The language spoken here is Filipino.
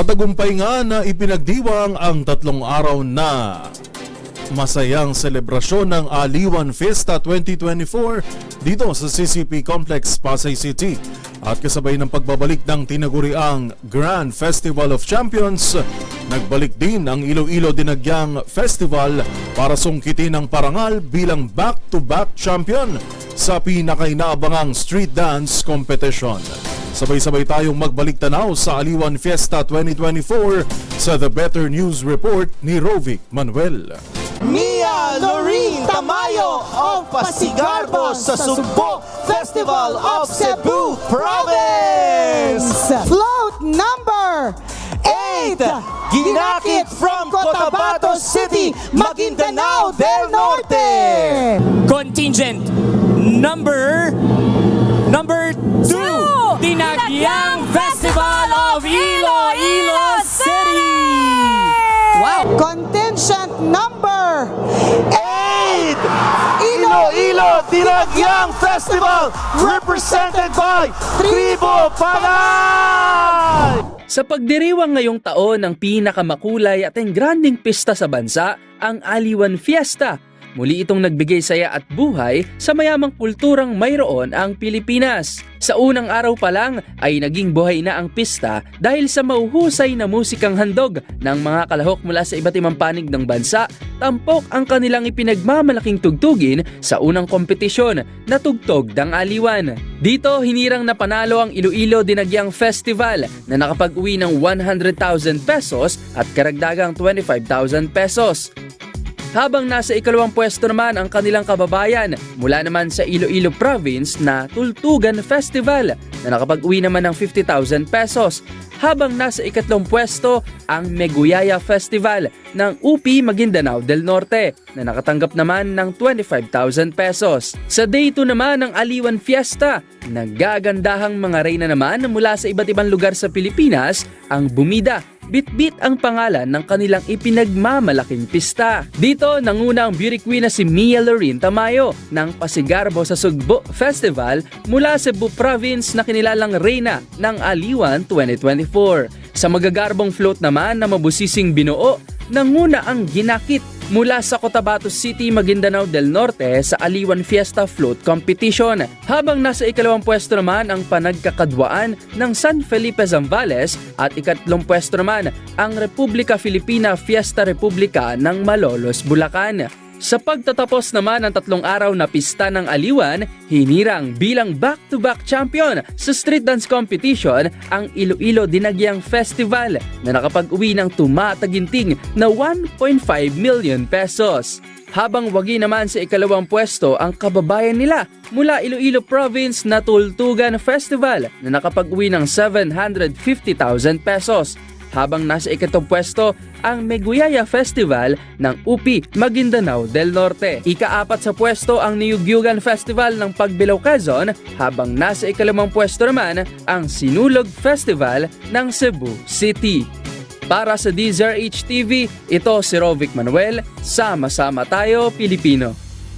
Matagumpay nga na ipinagdiwang ang 3 araw na masayang selebrasyon ng Aliwan Fiesta 2024 dito sa CCP Complex, Pasay City. At kasabay ng pagbabalik ng tinaguriang Grand Festival of Champions, nagbalik din ang Iloilo Dinagyang Festival para sungkitin ang parangal bilang back-to-back champion sa pinakainaabangang street dance competition. Sabay-sabay tayong magbalik tanaw sa Aliwan Fiesta 2024 sa The Better News Report ni Rovic Manuel. Mia Lorene Tamayo of Pasigarbo sa Sugbo Festival of Cebu Province. Float number 8, ginakit from Cotabato City, Maguindanao del Norte. Contingent number 2, Dinagyang Festival of Iloilo City. Wow! Contingent number 8, Iloilo Dinagyang Festival represented by Tribo Panay. Sa pagdiriwang ngayong taon ng pinakamakulay at engranding pista sa bansa, ang Aliwan Fiesta, muli itong nagbigay saya at buhay sa mayamang kulturang mayroon ang Pilipinas. Sa unang araw pa lang ay naging buhay na ang pista dahil sa mauhusay na musikang handog ng mga kalahok mula sa iba't ibang panig ng bansa, tampok ang kanilang ipinagmamalaking tugtugin sa unang kompetisyon na Tugtog ng Aliwan. Dito hinirang na panalo ang Iloilo Dinagyang Festival na nakapag-uwi ng 100,000 pesos at karagdagang 25,000 pesos. Habang nasa ikalawang pwesto naman ang kanilang kababayan mula naman sa Iloilo Province na Tultugan Festival na nakapag-uwi naman ng 50,000 pesos. Habang nasa ikatlong pwesto ang Meguyaya Festival ng UP Maguindanao del Norte na nakatanggap naman ng 25,000 pesos. Sa day 2 naman ng Aliwan Fiesta, naggagandahang mga reyna naman mula sa iba't ibang lugar sa Pilipinas ang bumida. Bit-bit ang pangalan ng kanilang ipinagmamalaking pista. Dito nanguna ang beauty queen na si Mia Lorene Tamayo ng Pasigarbo sa Sugbo Festival mula Cebu Province na kinilalang reyna ng Aliwan 2024. Sa magagarbong float naman na mabusising binuo, nanguna ang ginakit mula sa Cotabato City, Maguindanao del Norte sa Aliwan Fiesta Float Competition. Habang nasa ikalawang pwesto naman ang panagkakadwaan ng San Felipe Zambales at ikatlong pwesto naman ang Republika Filipina Fiesta Republica ng Malolos, Bulacan. Sa pagtatapos naman ng 3 araw na pista ng Aliwan, hinirang bilang back-to-back champion sa street dance competition ang Iloilo Dinagyang Festival na nakapag-uwi ng tumataginting na 1.5 million pesos. Habang wagi naman sa ikalawang pwesto ang kababayan nila mula Iloilo Province na Tultugan Festival na nakapag-uwi ng 750,000 pesos. Habang nasa ikatong pwesto ang Meguyaya Festival ng UP Maguindanao del Norte. Ika-4 sa pwesto ang Niyugyugan Festival ng Pagbilao, Quezon, habang nasa ikalimang pwesto naman ang Sinulog Festival ng Cebu City. Para sa DZRH TV, ito si Rovic Manuel, sama-sama tayo Pilipino.